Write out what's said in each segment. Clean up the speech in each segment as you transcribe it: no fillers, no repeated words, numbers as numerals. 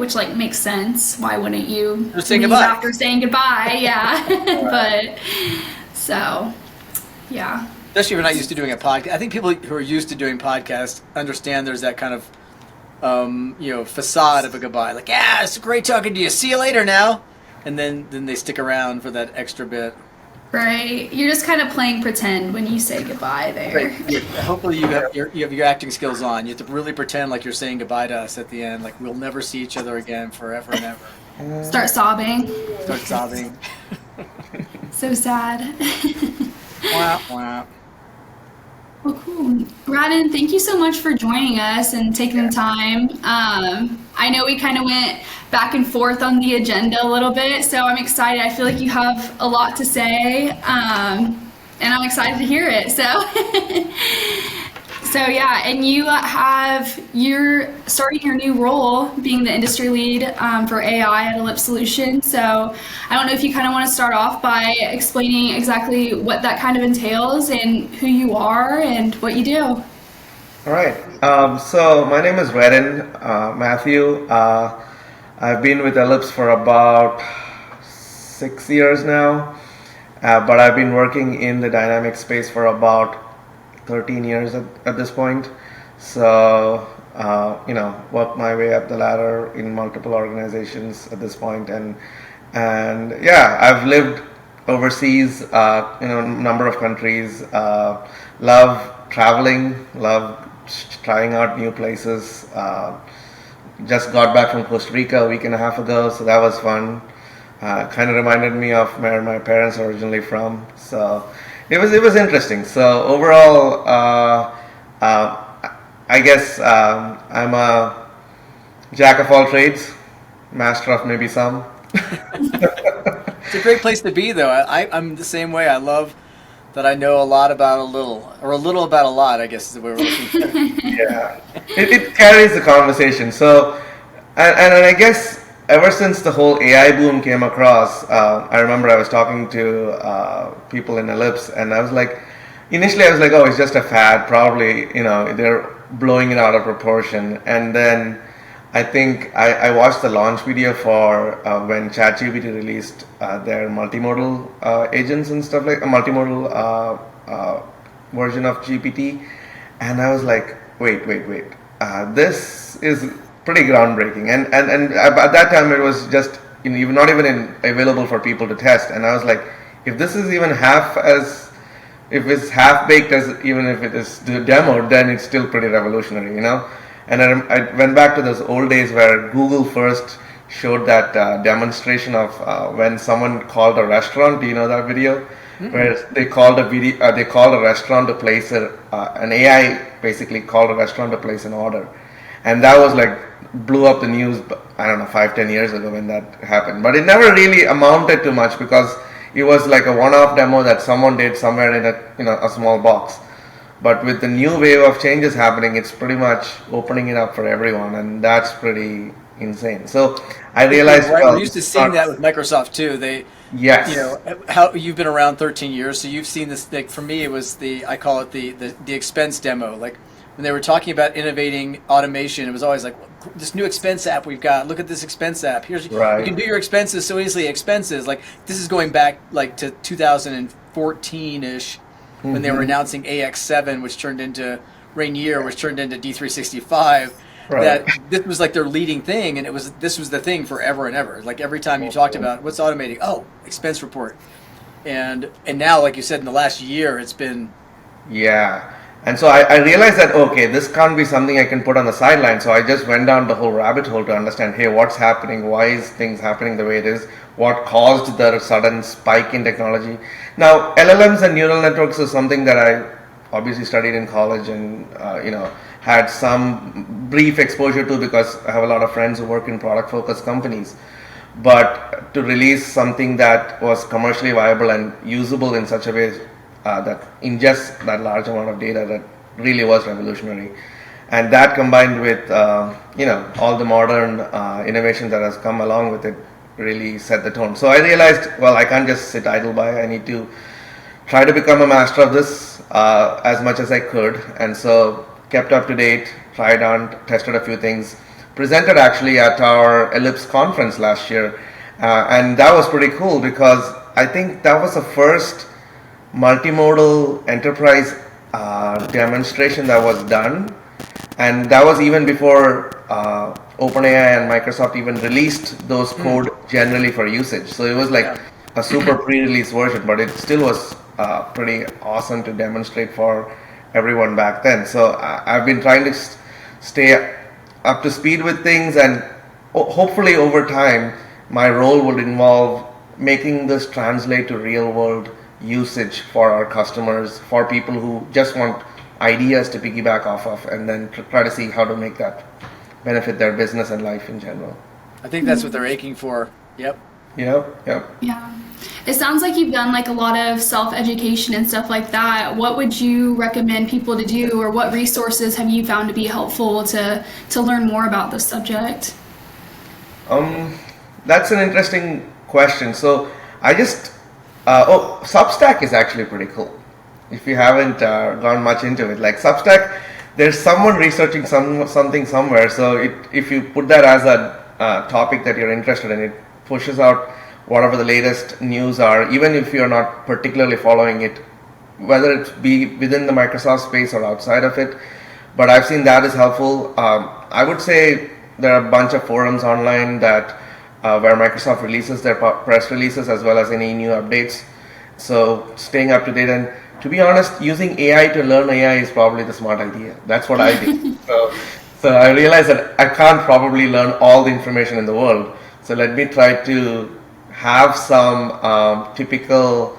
which like makes sense. Why wouldn't you Just say leave goodbye. after saying goodbye? Yeah. But so, yeah. Especially if you're not used to doing a podcast. I think people who are used to doing podcasts understand there's that kind of facade of a goodbye. Like, yeah, it's great talking to you. See you later now. And then they stick around for that extra bit. Right. You're just kind of playing pretend when you say goodbye there. Right. Hopefully you have your acting skills on. You have to really pretend like you're saying goodbye to us at the end. Like we'll never see each other again forever and ever. Start sobbing. Start sobbing. So sad. Wah, wah. Well, cool. Radin, thank you so much for joining us and taking the time. I know we kind of went back and forth on the agenda a little bit, so I'm excited. I feel like you have a lot to say, and I'm excited to hear it. So yeah, and you're starting your new role being the industry lead for AI at Ellipse Solutions. So I don't know if you kind of want to start off by explaining exactly what that kind of entails and who you are and what you do. All right. So my name is Radin Mathew. I've been with Ellipse for about 6 years now, but I've been working in the dynamic space for about 13 years at this point. So, worked my way up the ladder in multiple organizations at this point, and yeah, I've lived overseas, number of countries. Love traveling, love trying out new places. Just got back from Costa Rica a week and a half ago, so that was fun. Kind of reminded me of where my parents are originally from. So it was interesting. So overall, I guess I'm a jack of all trades, master of maybe some. It's a great place to be, though. I'm the same way. I love that I know a lot about a little, or a little about a lot, I guess is the way we're looking at it. Yeah, it carries the conversation. So, and I guess ever since the whole AI boom came across, I remember I was talking to people in Ellipse, and initially I was like, oh, it's just a fad, probably, they're blowing it out of proportion. And then I think I watched the launch video for when ChatGPT released their multimodal agents and stuff, like a multimodal version of GPT, and I was like, wait, this is pretty groundbreaking. And at that time it was just not even available for people to test, and I was like, if this is even if it's half baked as even if it is demoed, then it's still pretty revolutionary, And I went back to those old days where Google first showed that demonstration of when someone called a restaurant. Do you know that video? Mm-hmm. Where they called a restaurant to place an AI basically called a restaurant to place an order, and that was like blew up the news. I don't know, 5-10 years ago when that happened, but it never really amounted to much because it was like a one-off demo that someone did somewhere in a small box. But with the new wave of changes happening, it's pretty much opening it up for everyone, and that's pretty insane. So I realized, right, we're used to seeing that with Microsoft too. Yes, how you've been around 13 years, so you've seen this. Like for me, it was I call it the expense demo. Like when they were talking about innovating automation, it was always like this new expense app we've got. Look at this expense app. You can do your expenses so easily. Expenses like this is going back like to 2014-ish. When they were announcing AX7, which turned into Rainier, which turned into D365, that this was like their leading thing, and this was the thing forever and ever. Like every time you talked about what's automating, oh, expense report, and now, like you said, in the last year, it's been And so I realized that okay, this can't be something I can put on the sideline. So I just went down the whole rabbit hole to understand, hey, what's happening? Why is things happening the way it is? What caused the sudden spike in technology? Now, LLMs and neural networks is something that I obviously studied in college and had some brief exposure to because I have a lot of friends who work in product-focused companies. But to release something that was commercially viable and usable in such a way that ingests that large amount of data, that really was revolutionary. And that combined with all the modern innovation that has come along with it really set the tone. So I realized, well, I can't just sit idle by. I need to try to become a master of this as much as I could. And so kept up to date, tried on, tested a few things. presented actually at our Ellipse conference last year, and that was pretty cool because I think that was the first multimodal enterprise demonstration that was done, and that was even before OpenAI and Microsoft even released those code generally for usage. So it was like a super pre-release version, but it still was pretty awesome to demonstrate for everyone back then. So I've been trying to stay up to speed with things, and hopefully over time my role would involve making this translate to real world usage for our customers, for people who just want ideas to piggyback off of, and then try to see how to make that benefit their business and life in general. I think that's what they're aching for. Yep. Yep. Yeah. It sounds like you've done like a lot of self-education and stuff like that. What would you recommend people to do, or what resources have you found to be helpful to learn more about this subject? That's an interesting question. So I just Substack is actually pretty cool. If you haven't gone much into it, like Substack, there's someone researching something somewhere. So if you put that as a topic that you're interested in, it pushes out whatever the latest news are, even if you're not particularly following it, whether it be within the Microsoft space or outside of it. But I've seen that is helpful. I would say there are a bunch of forums online that where Microsoft releases their press releases as well as any new updates. So staying up to date, and to be honest, using AI to learn AI is probably the smart idea. That's what I did. So I realized that I can't probably learn all the information in the world. So let me try to have some typical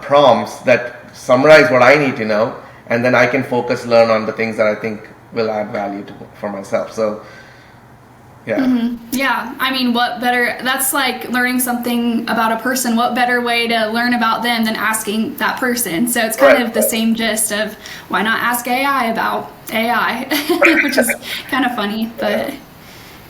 prompts that summarize what I need to know, and then I can learn on the things that I think will add value for myself. So yeah. Yeah, I mean, what better, that's like learning something about a person. What better way to learn about them than asking that person? So it's kind of the same gist of why not ask AI about AI, which is kind of funny, but...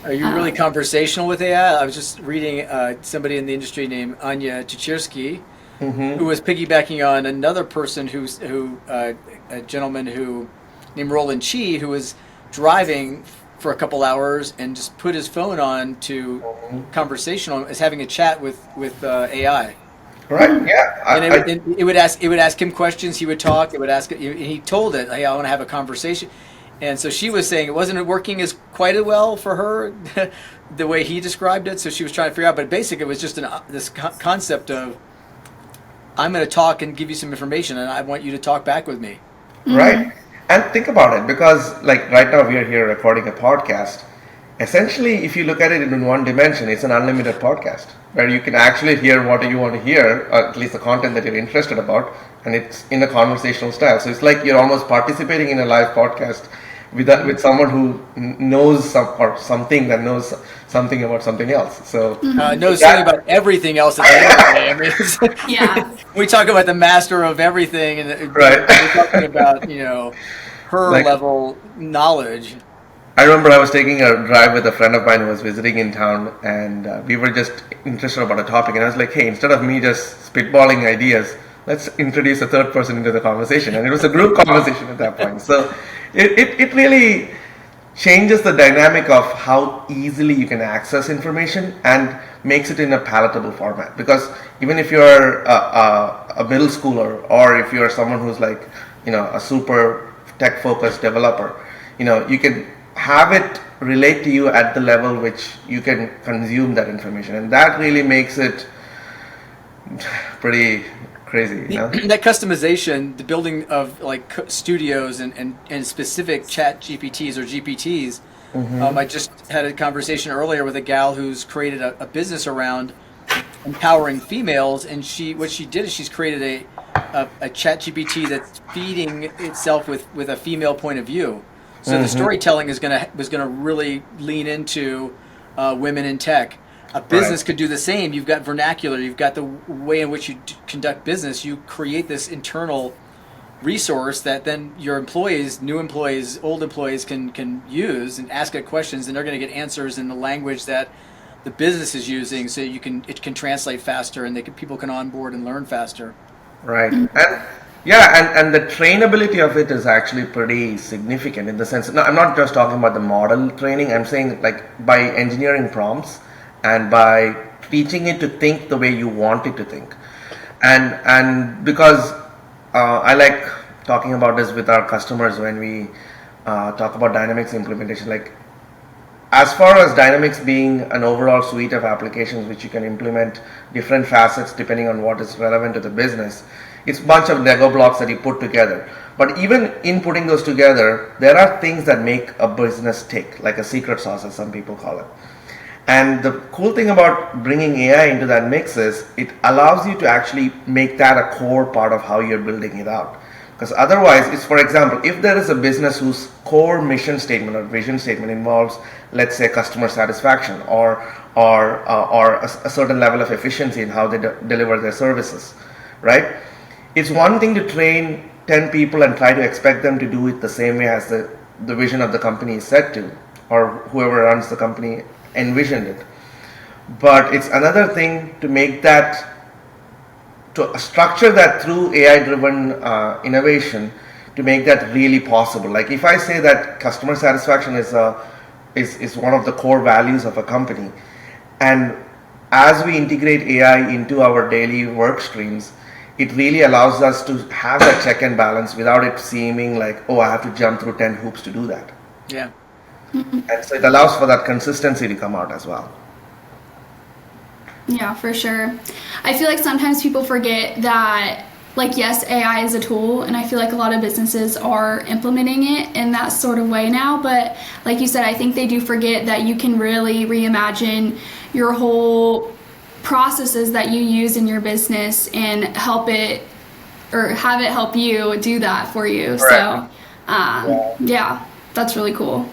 Are you really conversational with AI? I was just reading somebody in the industry named Anya Chichersky, who was piggybacking on another person a gentleman named Roland Chi, who was driving for a couple hours and just put his phone on to conversational, as having a chat with AI. Right. Yeah. And it would ask him questions. He would talk. It would ask. He told it, "Hey, I want to have a conversation." And so she was saying it wasn't working as quite as well for her, the way he described it. So she was trying to figure out. But basically, it was just this concept of, I'm going to talk and give you some information, and I want you to talk back with me. Right. And think about it, because like right now we are here recording a podcast. Essentially, if you look at it in one dimension, it's an unlimited podcast where you can actually hear what you want to hear, or at least the content that you're interested about, and it's in a conversational style. So it's like you're almost participating in a live podcast with someone who knows something that knows something about something else. So knows something about everything else at the end of the day. Yeah. We talk about the master of everything, and right. We're talking about her level knowledge. I remember I was taking a drive with a friend of mine who was visiting in town, and we were just interested about a topic, and I was like, hey, instead of me just spitballing ideas, let's introduce a third person into the conversation. And it was a group conversation at that point. So it really changes the dynamic of how easily you can access information and makes it in a palatable format. Because even if you're a middle schooler, or if you're someone who's like, a super tech focused developer, you can have it relate to you at the level which you can consume that information. And that really makes it pretty crazy. That customization, the building of like studios and specific chat GPTs or GPTs. I just had a conversation earlier with a gal who's created a business around empowering females, and what she did is she's created a chat GPT that's feeding itself with a female point of view. So the storytelling was gonna really lean into women in tech. A business could do the same. You've got vernacular. You've got the way in which you conduct business. You create this internal resource that then your employees, new employees, old employees can use and ask it questions, and they're going to get answers in the language that the business is using, so it can translate faster, and people can onboard and learn faster. Right. And Yeah, and the trainability of it is actually pretty significant in the sense. No, I'm not just talking about the model training. I'm saying like by engineering prompts and by teaching it to think the way you want it to think, and because I like talking about this with our customers when we talk about Dynamics implementation. Like as far as Dynamics being an overall suite of applications which you can implement different facets depending on what is relevant to the business, it's a bunch of Lego blocks that you put together. But even in putting those together, there are things that make a business tick, like a secret sauce, as some people call it. And the cool thing about bringing AI into that mix is it allows you to actually make that a core part of how you're building it out. Because otherwise, it's, for example, if there is a business whose core mission statement or vision statement involves, let's say, customer satisfaction or a certain level of efficiency in how they deliver their services, right? It's one thing to train 10 people and try to expect them to do it the same way as the vision of the company is set to, or whoever runs the company envisioned it. But it's another thing to make that, to structure that through AI driven innovation to make that really possible. Like if I say that customer satisfaction is one of the core values of a company, and as we integrate AI into our daily work streams, it really allows us to have that check and balance without it seeming like, oh, I have to jump through 10 hoops to do that. Yeah. And so it allows for that consistency to come out as well. Yeah, for sure. I feel like sometimes people forget that, like, yes, AI is a tool, and I feel like a lot of businesses are implementing it in that sort of way now. But like you said, I think they do forget that you can really reimagine your whole processes that you use in your business and help it or have it help you do that for you. Correct. So, yeah, that's really cool.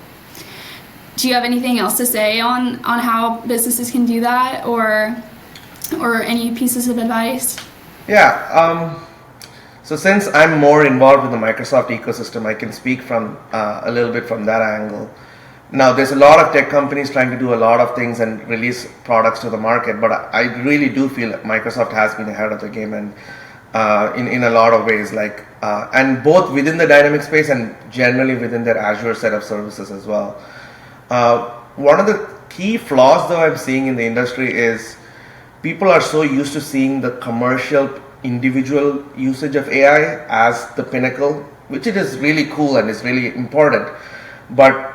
Do you have anything else to say on how businesses can do that, or any pieces of advice? Yeah. So since I'm more involved with the Microsoft ecosystem, I can speak from a little bit from that angle. Now, there's a lot of tech companies trying to do a lot of things and release products to the market, but I really do feel that Microsoft has been ahead of the game, and in a lot of ways, like and both within the dynamic space and generally within their Azure set of services as well. One of the key flaws, though, I'm seeing in the industry is people are so used to seeing the commercial individual usage of AI as the pinnacle, which it is really cool and is really important. But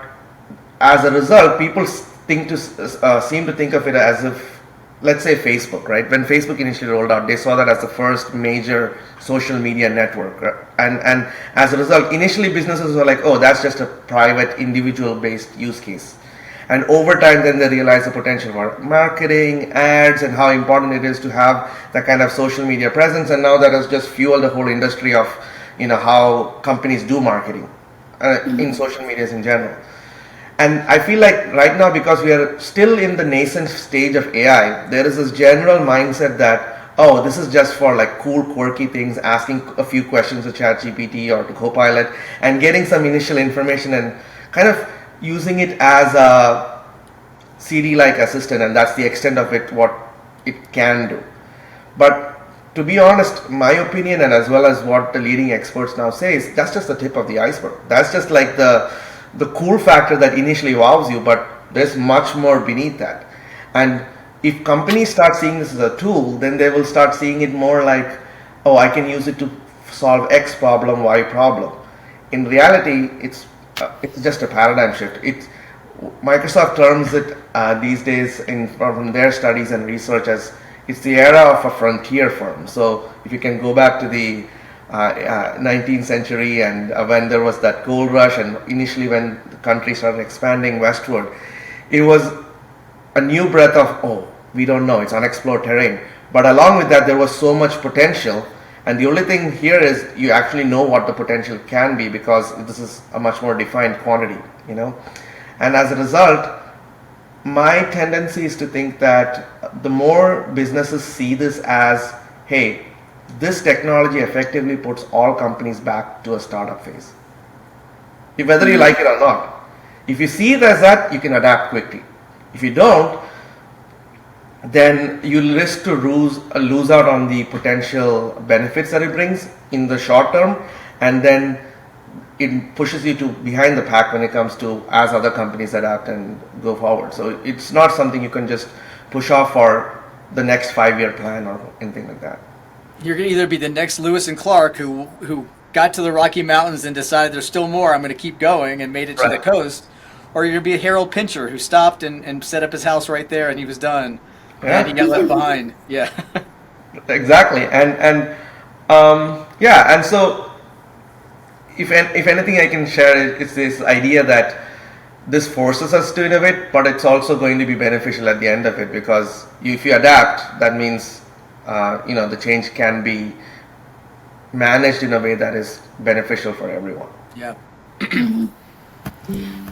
as a result, people seem to think of it as if, let's say Facebook, right? When Facebook initially rolled out, they saw that as the first major social media network. Right? And as a result, initially businesses were like, oh, that's just a private individual based use case. And over time, then they realized the potential for marketing, ads, and how important it is to have that kind of social media presence. And now that has just fueled the whole industry of, how companies do marketing in social medias in general. And I feel like right now, because we are still in the nascent stage of AI, there is this general mindset that, oh, this is just for like cool, quirky things, asking a few questions to ChatGPT or to Copilot and getting some initial information and kind of using it as a CD-like assistant, and that's the extent of it, what it can do. But to be honest, my opinion, and as well as what the leading experts now say, is that's just the tip of the iceberg. That's just like the cool factor that initially wows you, but there's much more beneath that. And if companies start seeing this as a tool, then they will start seeing it more like, oh, I can use it to solve X problem, Y problem. In reality, it's just a paradigm shift. Microsoft terms it these days from their studies and research as it's the era of a frontier firm. So if you can go back to the 19th century and when there was that gold rush, and initially when the country started expanding westward, it was a new breath of, oh, we don't know, it's unexplored terrain. But along with that, there was so much potential. And the only thing here is you actually know what the potential can be, because this is a much more defined quantity, And as a result, my tendency is to think that the more businesses see this as, hey, this technology effectively puts all companies back to a startup phase. Whether you like it or not. If you see it as that, you can adapt quickly. If you don't, then you'll risk to lose out on the potential benefits that it brings in the short term, and then it pushes you to behind the pack when it comes to as other companies adapt and go forward. So it's not something you can just push off for the next 5-year plan or anything like that. You're going to either be the next Lewis and Clark who got to the Rocky Mountains and decided there's still more, I'm going to keep going, and made it to the coast, or you're going to be a Harold Pincher who stopped and set up his house right there and he was done. Yeah. And he got left behind. Yeah. Exactly. And so if anything I can share, it's this idea that this forces us to innovate, but it's also going to be beneficial at the end of it, because if you adapt, that means the change can be managed in a way that is beneficial for everyone. Yeah.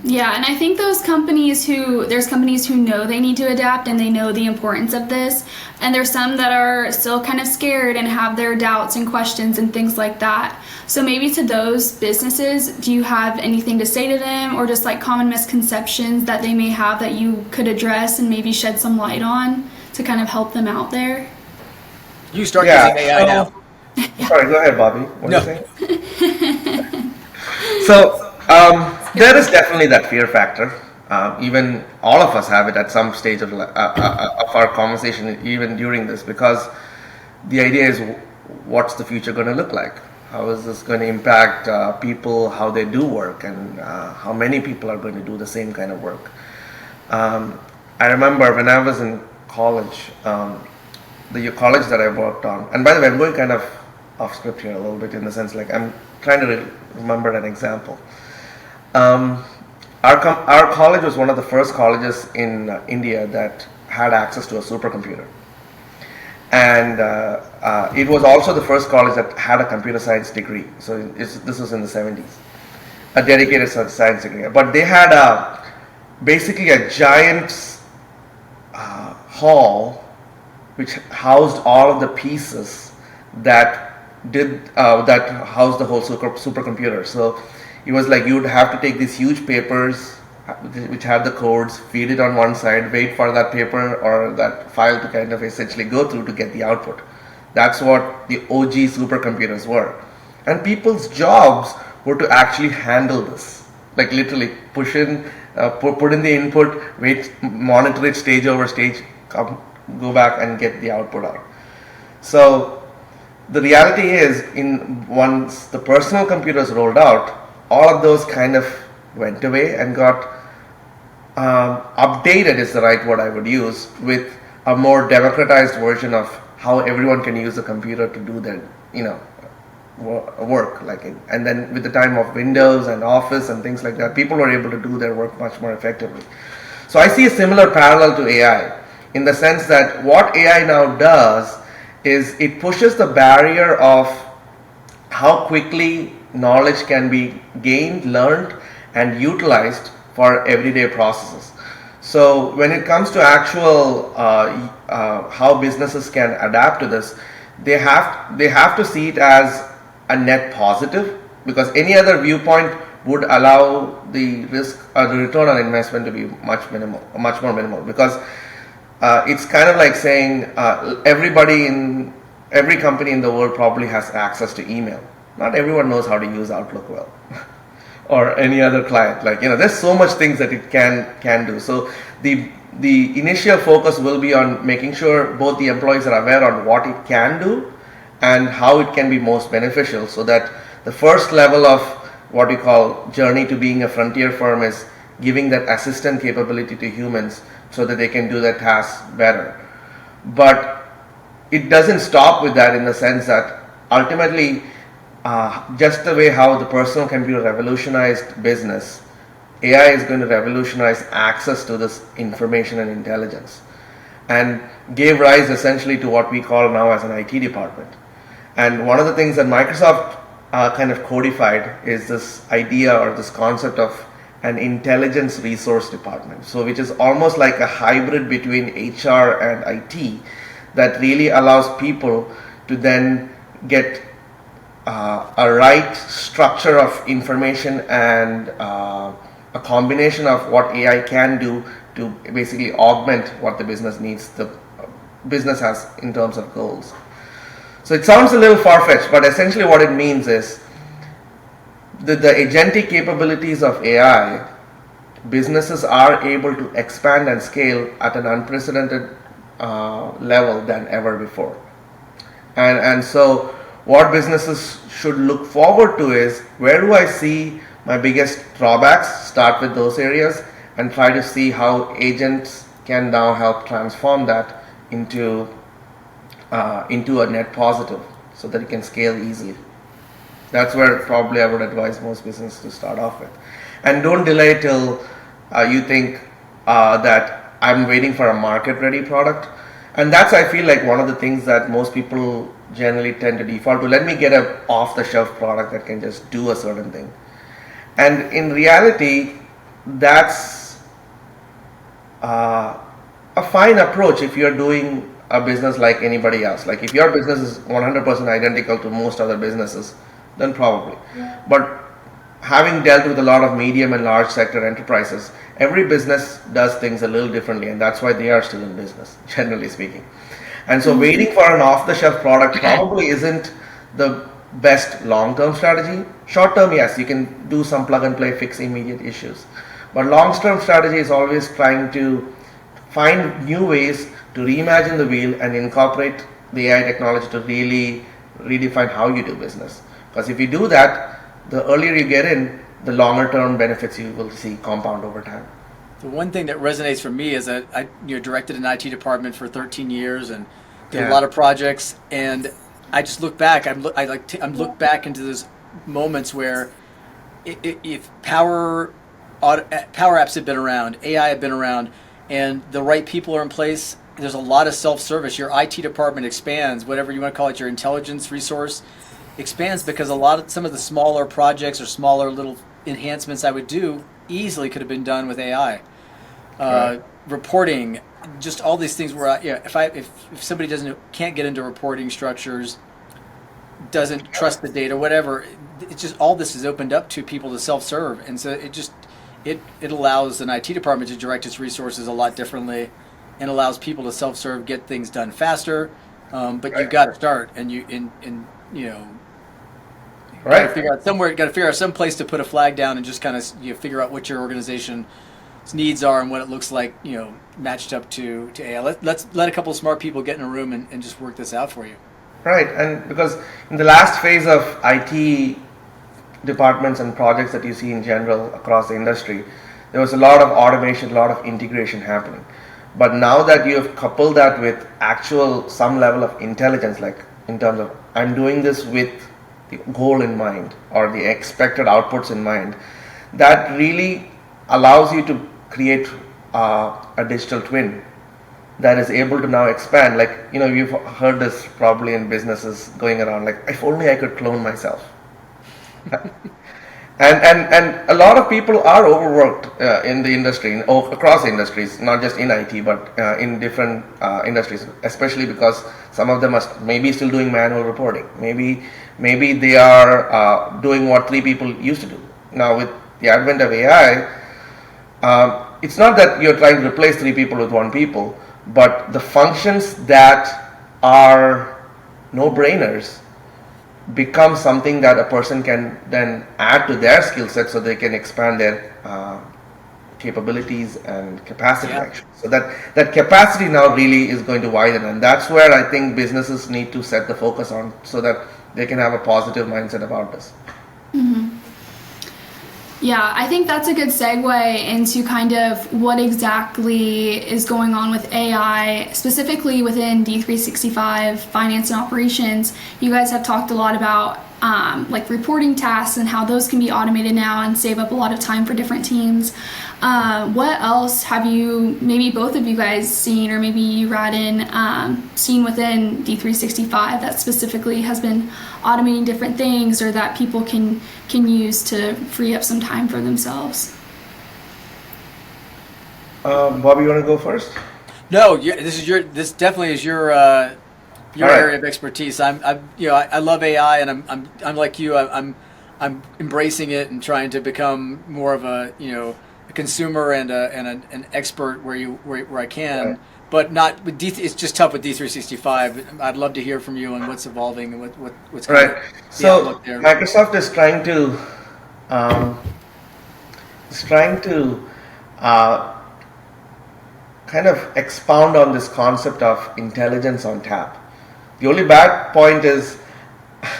Yeah, and I think there's companies who know they need to adapt and they know the importance of this, and there's some that are still kind of scared and have their doubts and questions and things like that. So maybe to those businesses, do you have anything to say to them, or just like common misconceptions that they may have that you could address and maybe shed some light on to kind of help them out there? You start using AI now. Sorry, go ahead, Bobby. What No. are you saying? So there is definitely that fear factor. Even all of us have it at some stage of our conversation, even during this, because the idea is, what's the future going to look like? How is this going to impact people, how they do work, and how many people are going to do the same kind of work? I remember when I was in college, the college that I worked on, and by the way, I'm going kind of off script here a little bit, in the sense like I'm trying to remember an example. Our college was one of the first colleges in India that had access to a supercomputer, and it was also the first college that had a computer science degree. So this was in the 70s, a dedicated science degree. But they had basically a giant hall which housed all of the pieces that housed the whole supercomputer. So it was like you'd have to take these huge papers which had the codes, feed it on one side, wait for that paper or that file to kind of essentially go through to get the output. That's what the OG supercomputers were. And people's jobs were to actually handle this, like literally push in, put in the input, wait, monitor it stage over stage, go back and get the output out. So the reality is, once the personal computers rolled out, all of those kind of went away and got updated is the right word I would use, with a more democratized version of how everyone can use a computer to do their work. And then with the time of Windows and Office and things like that, people were able to do their work much more effectively. So I see a similar parallel to AI, in the sense that what AI now does is it pushes the barrier of how quickly knowledge can be gained, learned, and utilized for everyday processes. So when it comes to actual how businesses can adapt to this, they have to see it as a net positive, because any other viewpoint would allow the risk or the return on investment to be much more minimal, because it's kind of like saying every company in the world probably has access to email. Not everyone knows how to use Outlook well, or any other client. There's so much things that it can do. So the initial focus will be on making sure both the employees are aware on what it can do and how it can be most beneficial, so that the first level of what we call journey to being a frontier firm is giving that assistant capability to humans so that they can do their tasks better. But it doesn't stop with that, in the sense that ultimately, just the way how the personal computer revolutionized business, AI is going to revolutionize access to this information and intelligence, and gave rise essentially to what we call now as an IT department. And one of the things that Microsoft kind of codified is this idea or this concept of an intelligence resource department. So which is almost like a hybrid between HR and IT, that really allows people to then get a right structure of information and a combination of what AI can do to basically augment what the business needs, the business has in terms of goals. So it sounds a little far-fetched, but essentially what it means is the agentic capabilities of AI, businesses are able to expand and scale at an unprecedented level than ever before. And so what businesses should look forward to is, where do I see my biggest drawbacks? Start with those areas and try to see how agents can now help transform that into a net positive so that it can scale easily. That's where probably I would advise most businesses to start off with. And don't delay till you think that I'm waiting for a market-ready product. And that's, I feel like, one of the things that most people generally tend to default to. Let me get a off-the-shelf product that can just do a certain thing. And in reality, that's a fine approach if you're doing a business like anybody else. Like if your business is 100% identical to most other businesses, then probably. Yeah. But having dealt with a lot of medium and large sector enterprises, every business does things a little differently, and that's why they are still in business, generally speaking. And so waiting for an off-the-shelf product probably isn't the best long-term strategy. Short-term, yes, you can do some plug-and-play, fix immediate issues. But long-term strategy is always trying to find new ways to reimagine the wheel and incorporate the AI technology to really redefine how you do business. Because if you do that, the earlier you get in, the longer term benefits you will see compound over time. The one thing that resonates for me is that I directed an IT department for 13 years and did a lot of projects, and I just look back. I'm look back into those moments where if power apps had been around, AI had been around, and the right people are in place, there's a lot of self-service. Your IT department expands, whatever you want to call it, your intelligence resource expands, because some of the smaller projects or smaller little enhancements I would do easily could have been done with AI. Right. Reporting, just all these things where if somebody can't get into reporting structures, doesn't trust the data, whatever, it's just all this is opened up to people to self-serve, and so it allows an IT department to direct its resources a lot differently, and allows people to self-serve, get things done faster. But you've got to start, and got to figure out somewhere. Got to figure out some place to put a flag down and just kind of figure out what your organization's needs are and what it looks like, matched up to AI. Let's let a couple of smart people get in a room and just work this out for you. Right, and because in the last phase of IT departments and projects that you see in general across the industry, there was a lot of automation, a lot of integration happening. But now that you have coupled that with some level of intelligence, like in terms of I'm doing this with the goal in mind or the expected outputs in mind, that really allows you to create a digital twin that is able to now expand. Like, you've heard this probably in businesses going around, like, if only I could clone myself. And a lot of people are overworked in the industry, across industries, not just in IT, but in different industries, especially because some of them are maybe still doing manual reporting. Maybe they are doing what 3 people used to do. Now with the advent of AI, it's not that you're trying to replace 3 people with 1 people, but the functions that are no-brainers become something that a person can then add to their skill set so they can expand their capabilities and capacity actually. So that capacity now really is going to widen, and that's where I think businesses need to set the focus on so that they can have a positive mindset about this. Mm-hmm. Yeah, I think that's a good segue into kind of what exactly is going on with AI, specifically within D365 Finance and Operations. You guys have talked a lot about like reporting tasks and how those can be automated now and save up a lot of time for different teams. What else have you, maybe both of you guys seen, or maybe you, Radin, seen within D365 that specifically has been automating different things or that people can use to free up some time for themselves? Bobby, you want to go first? No, this definitely is your area of expertise. I love AI, and I'm like you. I'm embracing it and trying to become more of a consumer and an expert where I can. Right. but not with it's just tough with D365. I'd love to hear from you on what's evolving and what's kind Right. of the So outlook there. Microsoft um, is trying to kind of expound on this concept of intelligence on tap. The only bad point is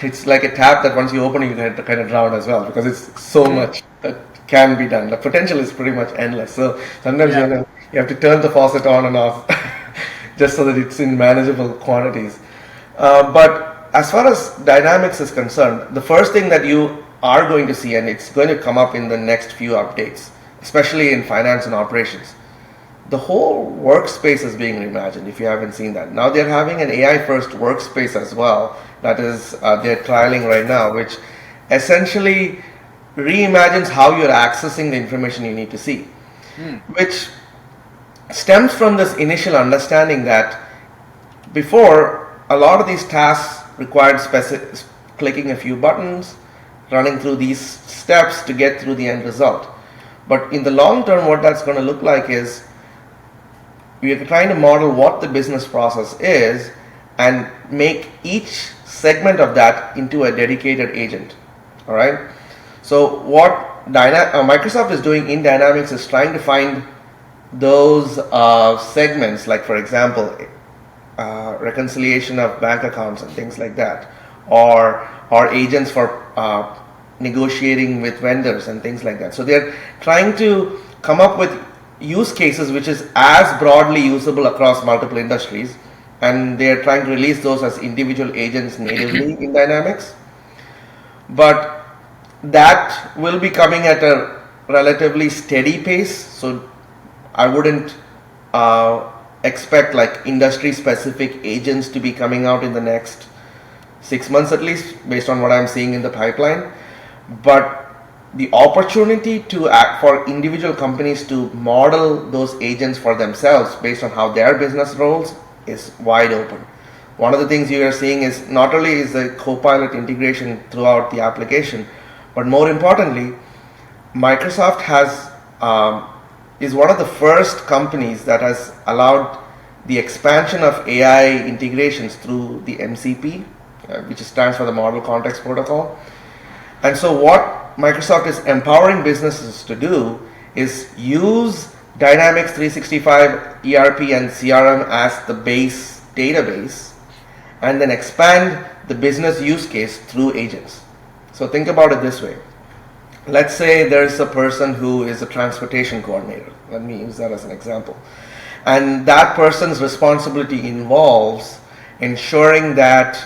it's like a tap that once you open it, you kind of drown as well because it's so much that can be done. The potential is pretty much endless. So sometimes Yeah. you have to turn the faucet on and off just so that it's in manageable quantities. But as far as Dynamics is concerned, the first thing that you are going to see, and it's going to come up in the next few updates, especially in finance and operations, the whole workspace is being reimagined. If you haven't seen that, now they're having an AI first workspace as well that is they're trialing right now, which essentially reimagines how you're accessing the information you need to see, which stems from this initial understanding that before a lot of these tasks required clicking a few buttons, running through these steps to get through the end result. But in the long term, what that's going to look like is we are trying to model what the business process is and make each segment of that into a dedicated agent. All right. So what Microsoft is doing in Dynamics is trying to find those segments, like for example, reconciliation of bank accounts and things like that, or agents for negotiating with vendors and things like that. So they're trying to come up with use cases which is as broadly usable across multiple industries, and they're trying to release those as individual agents natively in Dynamics. But that will be coming at a relatively steady pace, so I wouldn't expect like industry specific agents to be coming out in the next 6 months at least, based on what I'm seeing in the pipeline. But the opportunity to act for individual companies to model those agents for themselves based on how their business rolls is wide open. One of the things you are seeing is not only is the Copilot integration throughout the application, but more importantly, Microsoft is one of the first companies that has allowed the expansion of AI integrations through the MCP, which stands for the Model Context Protocol. And so what Microsoft is empowering businesses to do is use Dynamics 365 ERP and CRM as the base database and then expand the business use case through agents. So think about it this way. Let's say there's a person who is a transportation coordinator. Let me use that as an example. And that person's responsibility involves ensuring that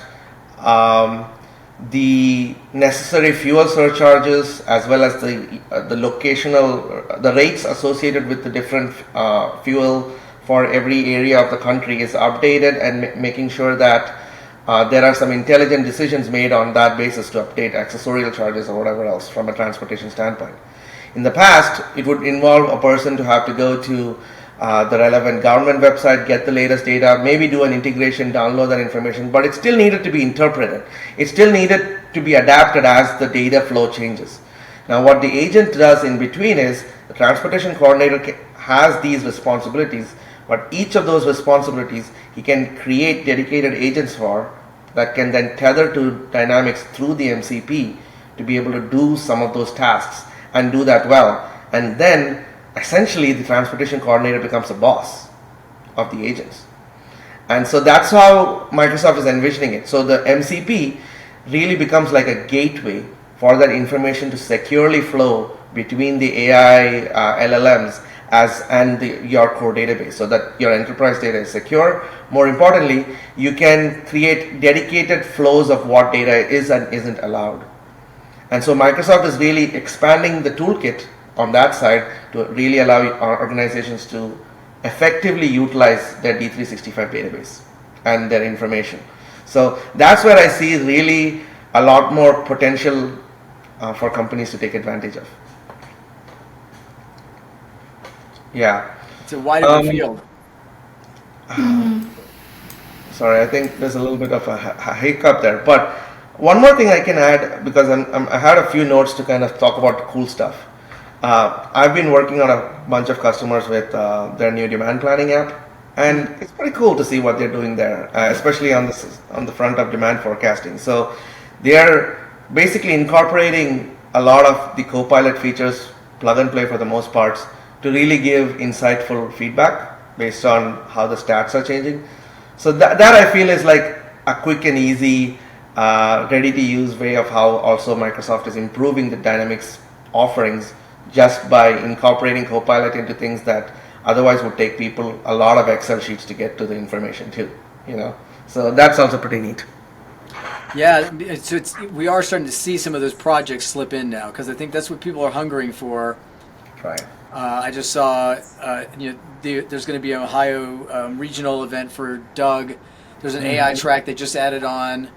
the necessary fuel surcharges as well as the rates associated with the different fuel for every area of the country is updated, and making sure that there are some intelligent decisions made on that basis to update accessorial charges or whatever else from a transportation standpoint. In the past, it would involve a person to have to go to the relevant government website, get the latest data, maybe do an integration, download that information, but it still needed to be interpreted. It still needed to be adapted as the data flow changes. Now what the agent does in between is the transportation coordinator has these responsibilities, but each of those responsibilities he can create dedicated agents for that can then tether to Dynamics through the MCP to be able to do some of those tasks and do that well. And then essentially the transportation coordinator becomes a boss of the agents. And so that's how Microsoft is envisioning it. So the MCP really becomes like a gateway for that information to securely flow between the AI LLMs and your core database, so that your enterprise data is secure. More importantly, you can create dedicated flows of what data is and isn't allowed. And so Microsoft is really expanding the toolkit on that side to really allow our organizations to effectively utilize their D365 database and their information. So that's where I see really a lot more potential for companies to take advantage of. Yeah. It's a wide open field. Sorry, I think there's a little bit of a hiccup there. But one more thing I can add, because I had a few notes to kind of talk about cool stuff. I've been working on a bunch of customers with their new demand planning app, and it's pretty cool to see what they're doing there, especially on the front of demand forecasting. So they are basically incorporating a lot of the Copilot features, plug and play for the most parts, to really give insightful feedback based on how the stats are changing. So that I feel is like a quick and easy, ready to use way of how also Microsoft is improving the Dynamics offerings just by incorporating Copilot into things that otherwise would take people a lot of Excel sheets to get to the information too. So that's also pretty neat. Yeah, we are starting to see some of those projects slip in now, because I think that's what people are hungering for. Right. I just saw, there's going to be an Ohio regional event for Doug. There's an AI track they just added on.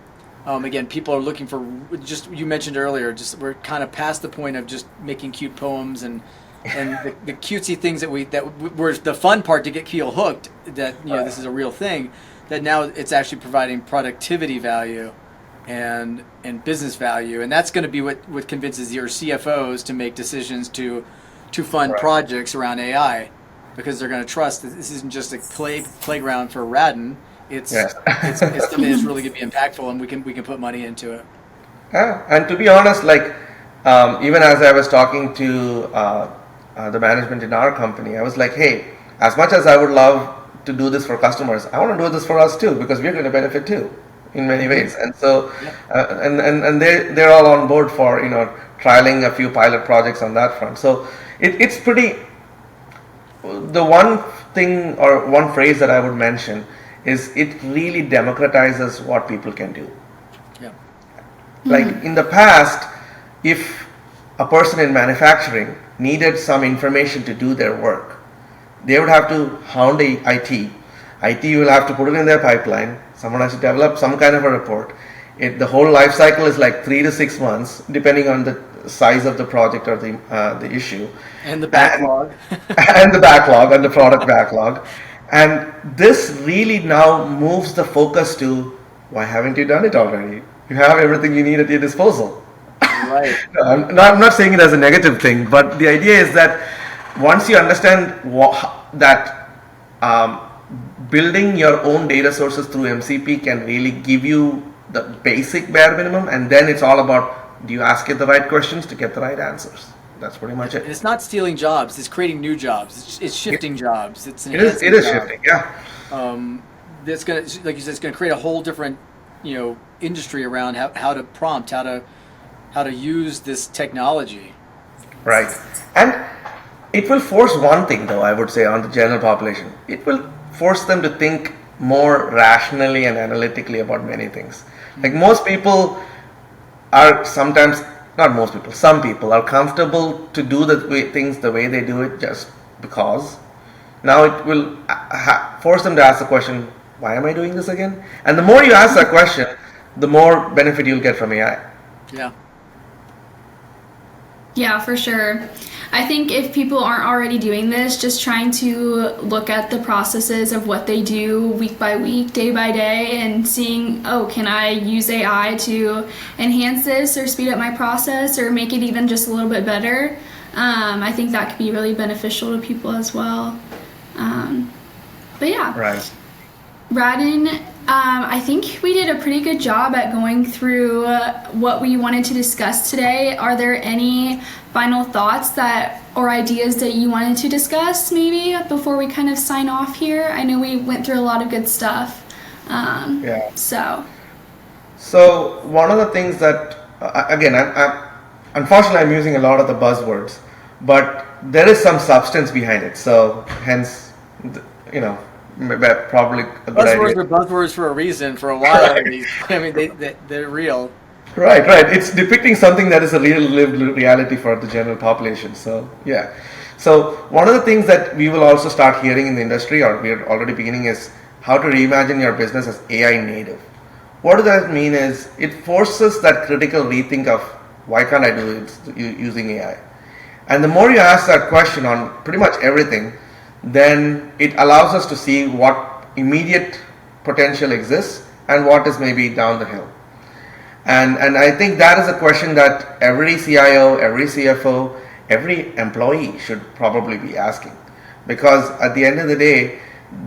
Again, people are looking for, just you mentioned earlier, just we're kind of past the point of just making cute poems and the cutesy things that were the fun part to get people hooked, that this is a real thing, that now it's actually providing productivity value and business value, and that's going to be what convinces your CFOs to make decisions to fund projects around AI, because they're going to trust that this isn't just a playground for Radin. It's something that's really going to be impactful, and we can put money into it. Yeah, and to be honest, like even as I was talking to the management in our company, I was like, hey, as much as I would love to do this for customers, I want to do this for us too, because we're going to benefit too in many ways. And so and they're all on board for trialing a few pilot projects on that front. So it's pretty. The one thing or one phrase that I would mention is it really democratizes what people can do. Yeah. Like in the past, if a person in manufacturing needed some information to do their work, they would have to hound IT. IT will have to put it in their pipeline. Someone has to develop some kind of a report. The whole life cycle is like 3 to 6 months, depending on the size of the project or the issue. And the backlog. And the backlog and the product backlog. And this really now moves the focus to, why haven't you done it already? You have everything you need at your disposal. Right. I'm not saying it as a negative thing, but the idea is that once you understand that building your own data sources through MCP can really give you the basic bare minimum, and then it's all about, do you ask it the right questions to get the right answers? That's pretty much it. And it's not stealing jobs; it's creating new jobs. It's shifting jobs. It is shifting. Yeah. That's gonna, like you said, it's gonna create a whole different, industry around how to prompt, how to use this technology. Right. And it will force one thing, though, I would say, on the general population. It will force them to think more rationally and analytically about many things. Like most people are sometimes, not most people, some people are comfortable to do things the way they do it just because. Now it will force them to ask the question, why am I doing this again? And the more you ask that question, the more benefit you'll get from AI. Yeah. Yeah, for sure. I think if people aren't already doing this, just trying to look at the processes of what they do week by week, day by day, and seeing, can I use AI to enhance this or speed up my process or make it even just a little bit better? I think that could be really beneficial to people as well. But yeah. Right. Radin, I think we did a pretty good job at going through what we wanted to discuss today. Are there any final thoughts or ideas that you wanted to discuss maybe before we kind of sign off here? I know we went through a lot of good stuff. So one of the things that, again, unfortunately I'm using a lot of the buzzwords, but there is some substance behind it. So hence, probably a good buzzwords idea. are buzzwords for a reason. For a while, I mean, they're real. Right. It's depicting something that is a real lived reality for the general population. So yeah. So one of the things that we will also start hearing in the industry, or we're already beginning, is how to reimagine your business as AI native. What does that mean is it forces that critical rethink of why can't I do it using AI? And the more you ask that question on pretty much everything, then it allows us to see what immediate potential exists and what is maybe down the hill. And I think that is a question that every CIO, every CFO, every employee should probably be asking. Because at the end of the day,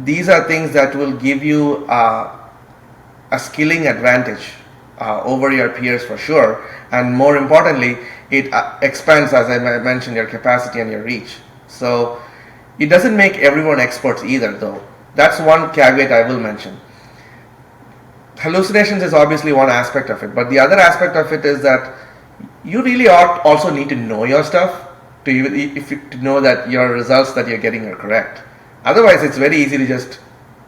these are things that will give you a skilling advantage over your peers for sure, and more importantly, it expands, as I mentioned, your capacity and your reach. So it doesn't make everyone experts either, though. That's one caveat I will mention. Hallucinations is obviously one aspect of it, but the other aspect of it is that you really also need to know your stuff to know that your results that you're getting are correct. Otherwise, it's very easy to just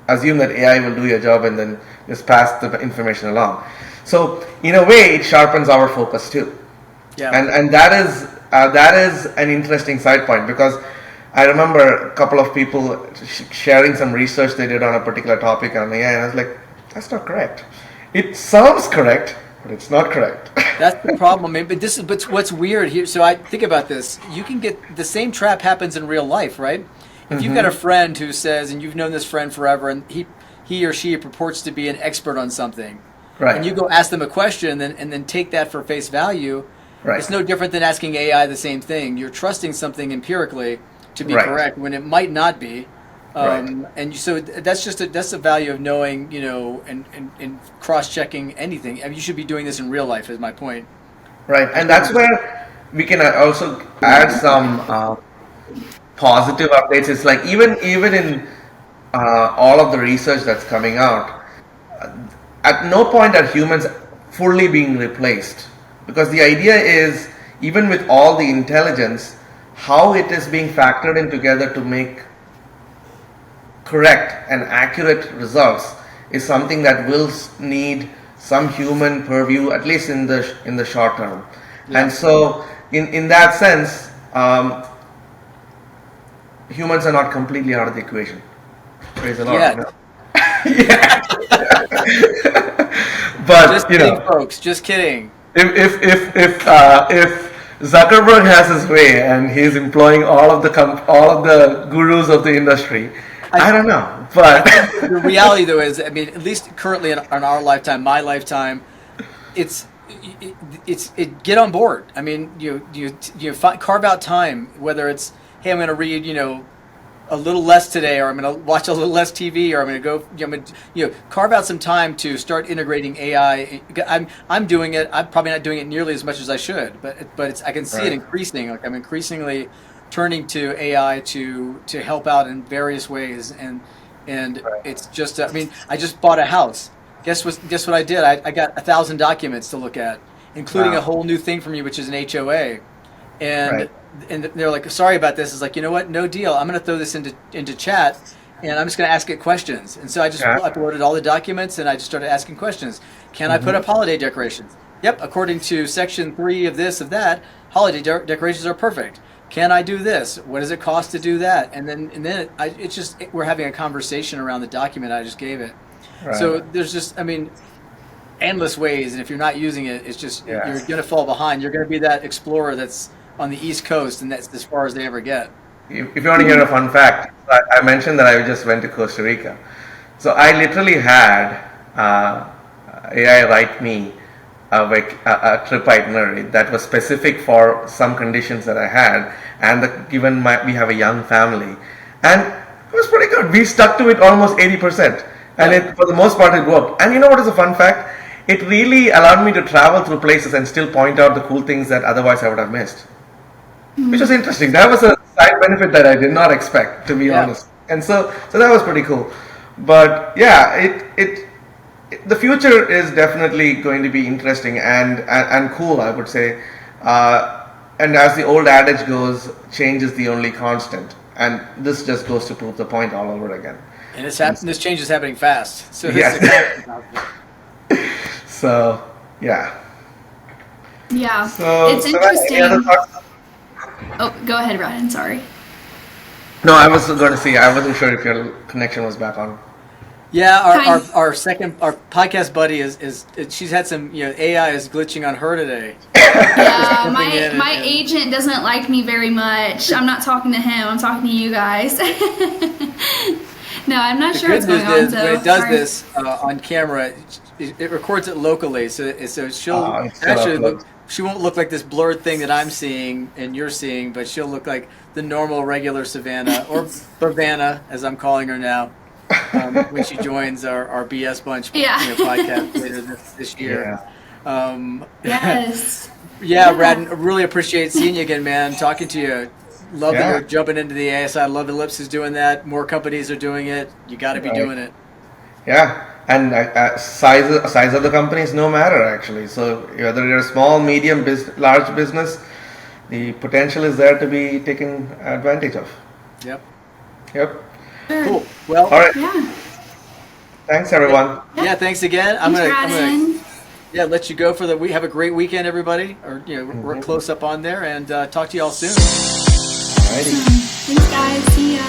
assume that AI will do your job and then just pass the information along. So in a way, it sharpens our focus too. Yeah. And that is an interesting side point, because I remember a couple of people sharing some research they did on a particular topic on AI, and I was like, that's not correct. It sounds correct, but it's not correct. That's the problem. But what's weird here. So I think about this. You can get the same trap happens in real life, right? If you've got a friend who says, and you've known this friend forever, and he or she purports to be an expert on something, Right. and you go ask them a question and then take that for face value, Right. it's no different than asking AI the same thing. You're trusting something empirically to be Right. correct when it might not be. Right. And so that's the value of knowing, and cross-checking anything. I mean, you should be doing this in real life, is my point. Right, and that's where we can also add some positive updates. It's like even in all of the research that's coming out, at no point are humans fully being replaced, because the idea is, even with all the intelligence, how it is being factored in together to make correct and accurate results is something that will need some human purview, at least in the short term. Yeah. And so in that sense, humans are not completely out of the equation. Praise the Lord. Yeah. You know? Yeah. But Just kidding, folks. Just kidding. if Zuckerberg has his way and he's employing all of the gurus of the industry, I don't know. But The reality, though, is, I mean, at least currently in our lifetime, my lifetime, it's get on board. I mean, carve out time, whether it's, hey, I'm going to read, a little less today, or I'm going to watch a little less TV, or I'm going to go, carve out some time to start integrating AI. I'm doing it. I'm probably not doing it nearly as much as I should, but I can see it increasing. Like, I'm increasingly turning to AI to help out in various ways, and it's just, I mean, I just bought a house. Guess what I did? I got 1,000 documents to look at, including a whole new thing for me, which is an HOA, and they're like, sorry about this. It's like, you know what? No deal. I'm going to throw this into chat, and I'm just going to ask it questions. And so I just uploaded all the documents, and I just started asking questions. Can I put up holiday decorations? Yep. According to section 3 of this, of that, holiday decorations are perfect. Can I do this? What does it cost to do that? And then we're having a conversation around the document I just gave it. Right. So there's just, I mean, endless ways, and if you're not using it, it's just, you're going to fall behind. You're going to be that explorer that's on the East Coast, and that's as far as they ever get. if you want to hear a fun fact, I mentioned that I just went to Costa Rica. So I literally had AI write me a trip itinerary that was specific for some conditions that I had, and we have a young family, and it was pretty good. We stuck to it almost 80%, and for the most part it worked. And you know what is a fun fact? It really allowed me to travel through places and still point out the cool things that otherwise I would have missed, which was interesting. That was a side benefit that I did not expect, to be honest. And so that was pretty cool. But yeah, the future is definitely going to be interesting and cool, I would say. And as the old adage goes, change is the only constant. And this just goes to prove the point all over again. And this change is happening fast. So yes. So yeah. Yeah. So It's any interesting. other thoughts? Oh, go ahead, Radin. Sorry. No, I was going to say, I wasn't sure if your connection was back on. Yeah, our podcast buddy is she's had some, AI is glitching on her today. Yeah, my agent doesn't like me very much. I'm not talking to him. I'm talking to you guys. No, I'm not sure what's going on. Is when it does this on camera, it records it locally, so she'll actually she won't look like this blurred thing that I'm seeing and you're seeing, but she'll look like the normal, regular Savannah, or Savannah, as I'm calling her now. when she joins our BS Bunch Yeah. podcast later this year. Yes. Yeah, Radin, I really appreciate seeing you again, man. Talking to you. Love that you're jumping into the AI side. Love Ellipse is doing that. More companies are doing it. You got to be doing it. Yeah, and size of the company is no matter actually. So whether you're a small, medium, large business, the potential is there to be taken advantage of. Yep. Yep. Cool. Well, all right. Yeah. Thanks, everyone. Yeah, thanks again. Thanks, I'm gonna Radin. let you go for we have a great weekend, everybody. Or we're close up on there, and talk to you all soon. Alrighty. Thanks, guys. See ya.